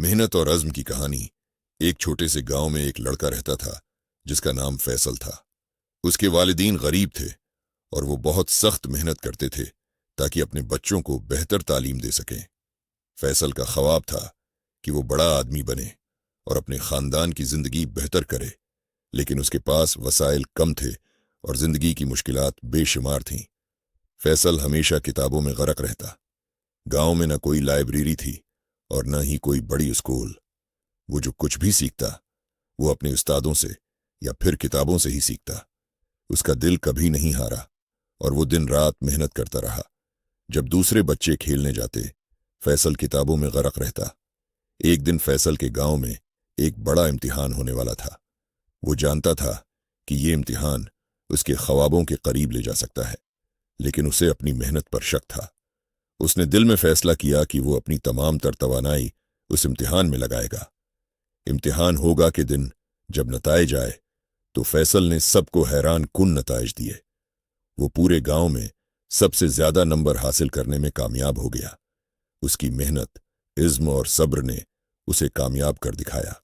मेहनत और अज़्म की कहानी। एक छोटे से गांव में एक लड़का रहता था जिसका नाम फैसल था। उसके वालिदीन गरीब थे और वो बहुत सख्त मेहनत करते थे ताकि अपने बच्चों को बेहतर तालीम दे सकें। फैसल का ख्वाब था कि वो बड़ा आदमी बने और अपने खानदान की जिंदगी बेहतर करे, लेकिन उसके पास वसाइल कम थे और जिंदगी की मुश्किलात बेशुमार थीं। फैसल हमेशा किताबों में गरक रहता। गांव में न कोई लाइब्रेरी थी और न ही कोई बड़ी स्कूल। वो जो कुछ भी सीखता वो अपने उस्तादों से या फिर किताबों से ही सीखता। उसका दिल कभी नहीं हारा और वो दिन रात मेहनत करता रहा। जब दूसरे बच्चे खेलने जाते, फैसल किताबों में गरक रहता। एक दिन फैसल के गांव में एक बड़ा इम्तिहान होने वाला था। वो जानता था कि ये इम्तिहान उसके ख्वाबों के करीब ले जा सकता है, लेकिन उसे अपनी मेहनत पर शक था। उसने दिल में फैसला किया कि वो अपनी तमाम तर तवानाई उस इम्तिहान में लगाएगा। इम्तिहान होगा के दिन जब नताइज आए तो फैसल ने सबको हैरान कुन नताइज दिए। वो पूरे गांव में सबसे ज्यादा नंबर हासिल करने में कामयाब हो गया। उसकी मेहनत, इज्म और सब्र ने उसे कामयाब कर दिखाया।